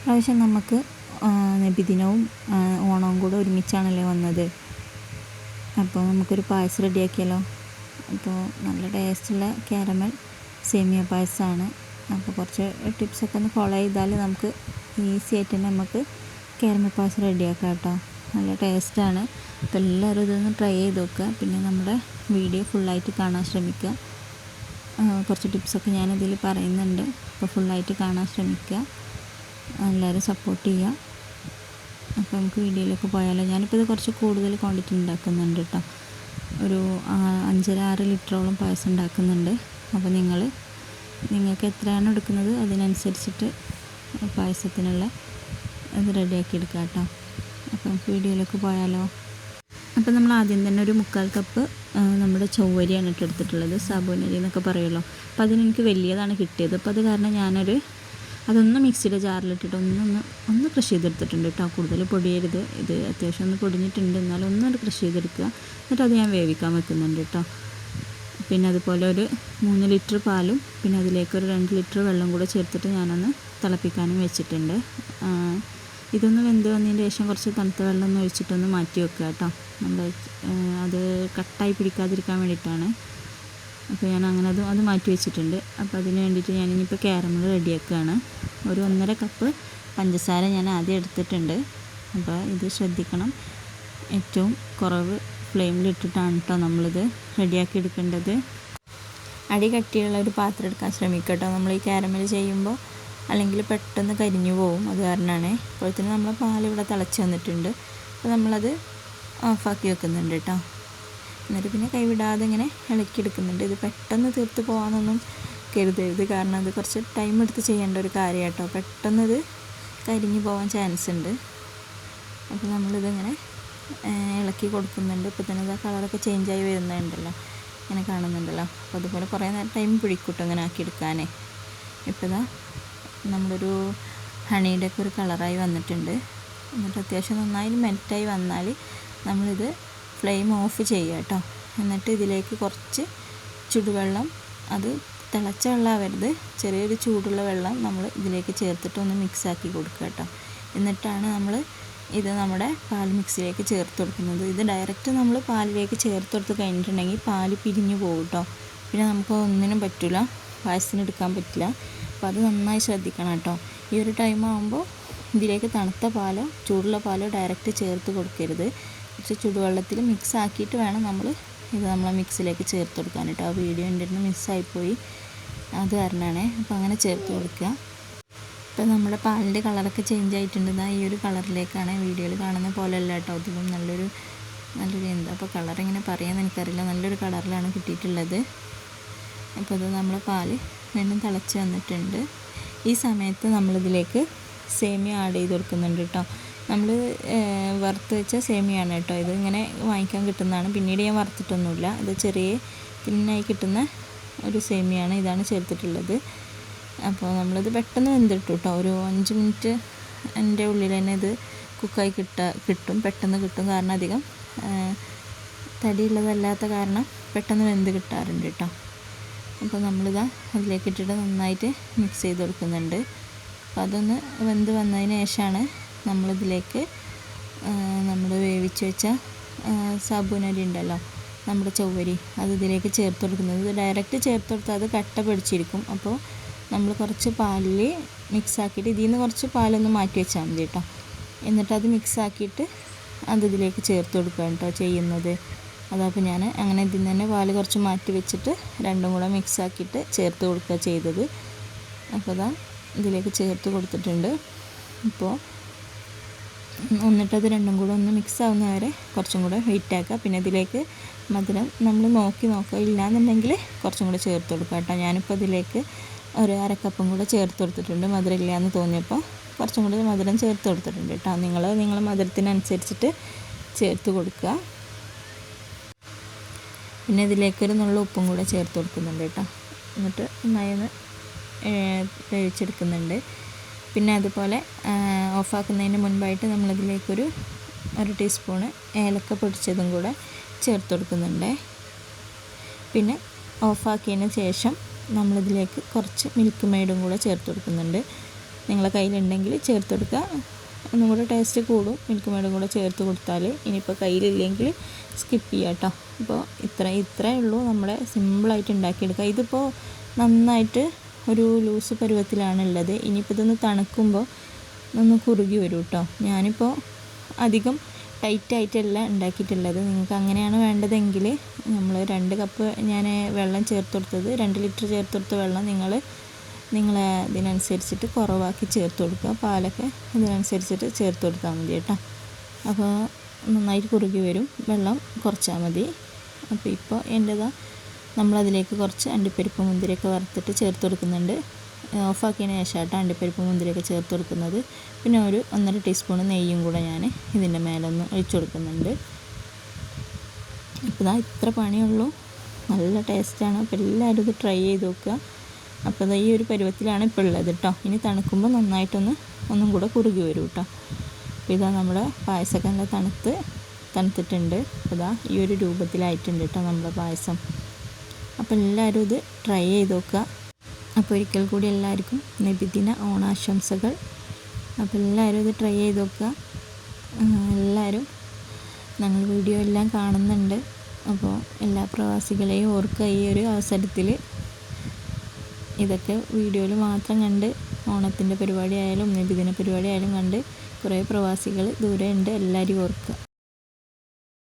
പ്രാവശ്യം നമുക്ക് നബിദിനവും ഓണവും കൂടെ ഒരുമിച്ചാണല്ലോ വന്നത്. അപ്പോൾ നമുക്കൊരു പായസം റെഡിയാക്കിയാലോ. അപ്പോൾ നല്ല ടേസ്റ്റുള്ള കാരമൽ സേമിയ പായസമാണ്. അപ്പോൾ കുറച്ച് ടിപ്സൊക്കെ ഒന്ന് ഫോളോ ചെയ്താൽ നമുക്ക് ഈസി ആയിട്ട് തന്നെ നമുക്ക് കാരമൽ പായസം റെഡിയാക്കാം കേട്ടോ. നല്ല ടേസ്റ്റാണ്. അപ്പോൾ എല്ലാവരും ഇതൊന്ന് ട്രൈ ചെയ്ത് നോക്കുക. പിന്നെ നമ്മുടെ വീഡിയോ ഫുള്ളായിട്ട് കാണാൻ ശ്രമിക്കുക. കുറച്ച് ടിപ്സൊക്കെ ഞാനിതിൽ പറയുന്നുണ്ട്. അപ്പോൾ ഫുള്ളായിട്ട് കാണാൻ ശ്രമിക്കുക. എല്ലാവരും സപ്പോർട്ട് ചെയ്യുക. അപ്പോൾ നമുക്ക് വീഡിയോയിലേക്ക് പോയാലോ. ഞാനിപ്പോൾ ഇത് കുറച്ച് കൂടുതൽ ക്വാണ്ടിറ്റി ഉണ്ടാക്കുന്നുണ്ട് കേട്ടോ. ഒരു 5-6 ലിറ്ററോളം പായസം ഉണ്ടാക്കുന്നുണ്ട്. അപ്പോൾ നിങ്ങൾക്ക് എത്രയാണ് എടുക്കുന്നത് അതിനനുസരിച്ചിട്ട് പായസത്തിനുള്ള ഇത് റെഡിയാക്കി എടുക്കുക കേട്ടോ. അപ്പോൾ നമുക്ക് വീഡിയോയിലേക്ക് പോയാലോ. അപ്പോൾ നമ്മൾ ആദ്യം തന്നെ ഒരു 1/4 കപ്പ് നമ്മുടെ ചൊവ്വരിയാണ് എടുത്തിട്ടുള്ളത്. സാബൂനരി എന്നൊക്കെ പറയുമല്ലോ. അപ്പോൾ അതിനെനിക്ക് വലിയതാണ് കിട്ടിയത്. അപ്പോൾ അത് കാരണം അതൊന്ന് മിക്സിയുടെ ജാറിലിട്ടിട്ട് ഒന്ന് ക്രഷ് ചെയ്തെടുത്തിട്ടുണ്ട് കേട്ടോ. കൂടുതൽ പൊടിയരുത്. ഇത് അത്യാവശ്യം ഒന്ന് പൊടിഞ്ഞിട്ടുണ്ട്, എന്നാലും ഒന്നൊരു ക്രഷ് ചെയ്തെടുക്കുക. എന്നിട്ട് അത് ഞാൻ വേവിക്കാൻ വെക്കുന്നുണ്ട് കേട്ടോ. പിന്നെ അതുപോലെ ഒരു 3 ലിറ്റർ പാലും പിന്നെ അതിലേക്ക് ഒരു 2 ലിറ്റർ വെള്ളം കൂടെ ചേർത്തിട്ട് ഞാനൊന്ന് തിളപ്പിക്കാനും വെച്ചിട്ടുണ്ട്. ഇതൊന്ന് വെന്ത് വന്നതിന് ശേഷം കുറച്ച് തണുത്ത വെള്ളം ഒന്ന് ഒഴിച്ചിട്ടൊന്ന് മാറ്റി വെക്കുക കേട്ടോ. അത് കട്ടായി പിടിക്കാതിരിക്കാൻ വേണ്ടിയിട്ടാണ്. അപ്പോൾ ഞാൻ അങ്ങനെ അത് മാറ്റി വെച്ചിട്ടുണ്ട്. അപ്പോൾ അതിന് വേണ്ടിയിട്ട് ഞാനിപ്പോൾ കാരമൽ റെഡിയാക്കുകയാണ്. ഒരു 1.5 കപ്പ് പഞ്ചസാര ഞാൻ ആദ്യം എടുത്തിട്ടുണ്ട്. അപ്പോൾ ഇത് ശ്രദ്ധിക്കണം, ഏറ്റവും കുറവ് ഫ്ലെയിമിലിട്ടിട്ടാണ് കേട്ടോ നമ്മളിത് റെഡിയാക്കി എടുക്കേണ്ടത്. അടി കട്ടിയുള്ള ഒരു പാത്രം എടുക്കാൻ ശ്രമിക്കുക കേട്ടോ നമ്മൾ ഈ കാരമൽ ചെയ്യുമ്പോൾ, അല്ലെങ്കിൽ പെട്ടെന്ന് കരിഞ്ഞു പോകും. അത് കാരണമാണ്. അപ്പോഴത്തേന് നമ്മൾ പാലിവിടെ തിളച്ച് വന്നിട്ടുണ്ട്. അപ്പോൾ നമ്മളത് ഓഫാക്കി വെക്കുന്നുണ്ട് കേട്ടോ. എന്നിട്ട് പിന്നെ കൈവിടാതെ ഇങ്ങനെ ഇളക്കിയെടുക്കുന്നുണ്ട്. ഇത് പെട്ടെന്ന് തീർത്ത് പോകാനൊന്നും കരുതരുത്, കാരണം അത് കുറച്ച് ടൈം എടുത്ത് ചെയ്യേണ്ട ഒരു കാര്യം കേട്ടോ. പെട്ടെന്ന് ഇത് കരിഞ്ഞു പോകാൻ ചാൻസ് ഉണ്ട്. അപ്പോൾ നമ്മളിതിങ്ങനെ ഇളക്കി കൊടുക്കുന്നുണ്ട്. ഇപ്പോൾ തന്നെ ഇതാ കളറൊക്കെ ചേഞ്ചായി വരുന്നുണ്ടല്ലോ, ഇങ്ങനെ കാണുന്നുണ്ടല്ലോ. അപ്പോൾ അതുപോലെ കുറേ നേരം ടൈം പിടിക്കൂട്ടോ ഇങ്ങനെ ആക്കിയെടുക്കാനേ. ഇപ്പോൾ ഇതാ നമ്മളൊരു ഹണിയുടെ ഒക്കെ ഒരു കളറായി വന്നിട്ടുണ്ട്. എന്നിട്ട് അത്യാവശ്യം നന്നായി മെൽറ്റായി വന്നാൽ നമ്മളിത് ഫ്ലെയിം ഓഫ് ചെയ്യുക കേട്ടോ. എന്നിട്ട് ഇതിലേക്ക് കുറച്ച് ചുടുവെള്ളം, അത് തിളച്ച വെള്ളമാവരുത്, ചെറിയൊരു ചൂടുള്ള വെള്ളം നമ്മൾ ഇതിലേക്ക് ചേർത്തിട്ട് ഒന്ന് മിക്സാക്കി കൊടുക്കുക കേട്ടോ. എന്നിട്ടാണ് നമ്മൾ ഇത് നമ്മുടെ പാൽ മിക്സിലേക്ക് ചേർത്ത് കൊടുക്കുന്നത്. ഇത് ഡയറക്റ്റ് നമ്മൾ പാലിലേക്ക് ചേർത്ത് കൊടുത്ത് കഴിഞ്ഞിട്ടുണ്ടെങ്കിൽ പാൽ പിരിഞ്ഞു പോകും കേട്ടോ. പിന്നെ നമുക്ക് ഒന്നിനും പറ്റില്ല, പായസത്തിന് എടുക്കാൻ പറ്റില്ല. അപ്പോൾ അത് നന്നായി ശ്രദ്ധിക്കണം കേട്ടോ. ഈ ഒരു ടൈം ആകുമ്പോൾ ഇതിലേക്ക് തണുത്ത പാലോ ചൂടുള്ള പാലോ ഡയറക്റ്റ് ചേർത്ത് കൊടുക്കരുത്. കുറച്ച് ചൂടുവെള്ളത്തിൽ മിക്സ് ആക്കിയിട്ട് വേണം ഇത് നമ്മളെ മിക്സിലേക്ക് ചേർത്ത് കൊടുക്കാൻ കേട്ടോ. ആ വീഡിയോ എൻ്റെ അടുത്ത് മിസ്സായിപ്പോയി, അത് കാരണമാണ്. അപ്പോൾ അങ്ങനെ ചേർത്ത് കൊടുക്കുക. ഇപ്പോൾ നമ്മുടെ പാലിൻ്റെ കളറൊക്കെ ചേഞ്ച് ആയിട്ടുണ്ട്. ഈ ഒരു കളറിലേക്കാണ്, വീഡിയോയിൽ കാണുന്ന പോലെ അല്ല കേട്ടോ. ഇതിലും നല്ലൊരു എന്താ അപ്പോൾ കളറിങ്ങനെ പറയാമെന്ന് എനിക്കറിയില്ല, നല്ലൊരു കളറിലാണ് കിട്ടിയിട്ടുള്ളത്. അപ്പോൾ ഇത് നമ്മളെ പാല് വീണ്ടും തിളച്ച് വന്നിട്ടുണ്ട്. ഈ സമയത്ത് നമ്മളിതിലേക്ക് സേമിയ ആഡ് ചെയ്ത് കൊടുക്കുന്നുണ്ട് കേട്ടോ. നമ്മൾ വറുത്ത് വെച്ച സേമിയാണ് കേട്ടോ. ഇത് ഇങ്ങനെ വാങ്ങിക്കാൻ കിട്ടുന്നതാണ്, പിന്നീട് ഞാൻ വറുത്തിട്ടൊന്നുമില്ല. ഇത് ചെറിയ തിന്നായി കിട്ടുന്ന ഒരു സേമിയാണ്, ഇതാണ് ചേർത്തിട്ടുള്ളത്. അപ്പോൾ നമ്മളിത് പെട്ടെന്ന് വെന്തിട്ടു കേട്ടോ. ഒരു 5 മിനിറ്റ് എൻ്റെ ഉള്ളിൽ തന്നെ ഇത് കുക്കായി കിട്ടും, പെട്ടെന്ന് കിട്ടും. കാരണം അധികം തടിയുള്ളതല്ലാത്ത കാരണം പെട്ടെന്ന് വെന്ത് കിട്ടാറുണ്ട് കേട്ടോ. അപ്പോൾ നമ്മളിതാ അതിലേക്ക് ഇട്ടിട്ട് നന്നായിട്ട് മിക്സ് ചെയ്ത് കൊടുക്കുന്നുണ്ട്. അപ്പോൾ അതൊന്ന് വെന്ത് വന്നതിന് ശേഷമാണ് നമ്മളിതിലേക്ക് നമ്മൾ വേവിച്ച് വെച്ച സാബൂനരി ഉണ്ടല്ലോ, നമ്മുടെ ചൊവ്വരി, അത് ഇതിലേക്ക് ചേർത്ത് കൊടുക്കുന്നത്. ഇത് ഡയറക്റ്റ് ചേർത്ത് കൊടുത്താൽ അത് കട്ട പിടിച്ചിരിക്കും. അപ്പോൾ നമ്മൾ കുറച്ച് പാലിൽ മിക്സാക്കിയിട്ട് ഇതിൽ നിന്ന് കുറച്ച് പാലൊന്ന് മാറ്റി വെച്ചാൽ മതി കേട്ടോ. എന്നിട്ട് അത് മിക്സാക്കിയിട്ട് ഇതിലേക്ക് ചേർത്ത് കൊടുക്കുക കേട്ടോ ചെയ്യുന്നത്. അതപ്പോൾ ഞാൻ അങ്ങനെ ഇതിൽ നിന്ന് തന്നെ പാല് കുറച്ച് മാറ്റി വെച്ചിട്ട് രണ്ടും കൂടെ മിക്സാക്കിയിട്ട് ചേർത്ത് കൊടുക്കുക ചെയ്തത്. അപ്പോൾ ഇതിലേക്ക് ചേർത്ത് കൊടുത്തിട്ടുണ്ട്. ഇപ്പോൾ എന്നിട്ടത് രണ്ടും കൂടെ ഒന്ന് മിക്സ് ആവുന്നവരെ കുറച്ചും കൂടെ വെയിറ്റ് ആക്കുക. പിന്നെ ഇതിലേക്ക് മധുരം നമ്മൾ നോക്കുക, ഇല്ലയെന്നുണ്ടെങ്കിൽ കുറച്ചും കൂടെ ചേർത്ത് കൊടുക്കുക കേട്ടോ. ഞാനിപ്പോൾ ഇതിലേക്ക് ഒരു 1/2 കപ്പും കൂടെ ചേർത്ത് കൊടുത്തിട്ടുണ്ട്. മധുരം ഇല്ലയെന്ന് തോന്നിയപ്പോൾ കുറച്ചും കൂടെ മധുരം ചേർത്ത് കൊടുത്തിട്ടുണ്ട് കേട്ടോ. നിങ്ങളെ മധുരത്തിനനുസരിച്ചിട്ട് ചേർത്ത് കൊടുക്കുക. പിന്നെ ഇതിലേക്കൊരു നുള്ള ഉപ്പും കൂടെ ചേർത്ത് കൊടുക്കുന്നുണ്ട് കേട്ടോ. എന്നിട്ട് നന്നായി ഒന്ന് വേവിച്ചെടുക്കുന്നുണ്ട്. പിന്നെ അതുപോലെ ഓഫാക്കുന്നതിന് മുൻപായിട്ട് നമ്മളിതിലേക്കൊരു 1 ടീസ്പൂണ് ഏലക്ക പൊടിച്ചതും കൂടെ ചേർത്ത് കൊടുക്കുന്നുണ്ട്. പിന്നെ ഓഫാക്കിയതിന് ശേഷം നമ്മളിതിലേക്ക് കുറച്ച് മിൽക്ക് മെയ്ഡും കൂടെ ചേർത്ത് കൊടുക്കുന്നുണ്ട്. നിങ്ങളെ കയ്യിലുണ്ടെങ്കിൽ ചേർത്ത് കൊടുക്കുക. ഒന്നും കൂടെ ടേസ്റ്റ് കൂടും മിൽക്ക് മെയ്ഡും കൂടെ ചേർത്ത് കൊടുത്താൽ. ഇനിയിപ്പോൾ കയ്യിലില്ലെങ്കിൽ സ്കിപ്പ് ചെയ്യാം കേട്ടോ. അപ്പോൾ ഇത്രയേ ഉള്ളൂ നമ്മുടെ സിമ്പിളായിട്ട് ഉണ്ടാക്കിയെടുക്കുക. ഇതിപ്പോൾ നന്നായിട്ട് ഒരു ലൂസ് പരുവത്തിലാണുള്ളത്. ഇനിയിപ്പോൾ ഇതൊന്ന് തണുക്കുമ്പോൾ ഒന്ന് കുറുകി വരും കേട്ടോ. ഞാനിപ്പോൾ അധികം ടൈറ്റായിട്ടല്ല ഉണ്ടാക്കിയിട്ടുള്ളത്. നിങ്ങൾക്ക് അങ്ങനെയാണ് വേണ്ടതെങ്കിൽ നമ്മൾ 2 കപ്പ് ഞാൻ വെള്ളം ചേർത്ത് കൊടുത്തത് 2 ലിറ്റർ ചേർത്ത് കൊടുത്ത വെള്ളം നിങ്ങളെ ഇതിനനുസരിച്ചിട്ട് കുറവാക്കി ചേർത്ത് കൊടുക്കുക. പാലൊക്കെ ഇതിനനുസരിച്ചിട്ട് ചേർത്ത് കൊടുത്താൽ മതി കേട്ടോ. അപ്പോൾ നന്നായിട്ട് കുറുകി വരും, വെള്ളം കുറച്ചാൽ മതി. അപ്പോൾ ഇപ്പോൾ എൻ്റെതാ നമ്മളതിലേക്ക് കുറച്ച് അണ്ടിപ്പരിപ്പ് മുന്തിരിയൊക്കെ വറുത്തിട്ട് ചേർത്ത് കൊടുക്കുന്നുണ്ട്. ഓഫാക്കിയതിന് ശേഷമായിട്ട് അണ്ടിപ്പരിപ്പ് മുന്തിരിയൊക്കെ ചേർത്ത് കൊടുക്കുന്നത്. പിന്നെ ഒരു 1.5 ടീസ്പൂൺ നെയ്യും കൂടെ ഞാൻ ഇതിൻ്റെ മേലൊന്ന് ഒഴിച്ചു കൊടുക്കുന്നുണ്ട്. അപ്പോൾ ഇത്ര പണിയുള്ളൂ, നല്ല ടേസ്റ്റാണ്. അപ്പോൾ എല്ലാവരും ഇത് ട്രൈ ചെയ്ത് നോക്കുക. അപ്പോൾ ഈ ഒരു പരുവത്തിലാണ് ഇപ്പോൾ ഉള്ളത് കേട്ടോ. ഇനി തണുക്കുമ്പോൾ ഒന്നും കൂടെ കുറുകി വരും കേട്ടോ. അപ്പോൾ നമ്മുടെ പായസമൊക്കെ നല്ല തണുത്തിട്ടുണ്ട്. അപ്പോൾ ഈ ഒരു രൂപത്തിലായിട്ടുണ്ട് കേട്ടോ നമ്മുടെ പായസം. അപ്പോൾ എല്ലാവരും ഇത് ട്രൈ ചെയ്ത് നോക്കുക. അപ്പോൾ ഒരിക്കൽ കൂടി എല്ലാവർക്കും നബിദിന ഓണാശംസകൾ. അപ്പോൾ എല്ലാവരും ഇത് ട്രൈ ചെയ്ത് നോക്കുക. എല്ലാവരും ഞങ്ങൾ വീഡിയോ എല്ലാം കാണുന്നുണ്ട്. അപ്പോൾ എല്ലാ പ്രവാസികളെയും ഓർക്കുക. ഈ ഒരു അവസരത്തിൽ ഇതൊക്കെ വീഡിയോയിൽ മാത്രം കണ്ട് ഓണത്തിൻ്റെ പരിപാടി ആയാലും നബിദിന പരിപാടി ആയാലും കണ്ട് കുറേ പ്രവാസികൾ ദൂരെ ഉണ്ട്. എല്ലാവരും ഓർക്കുക.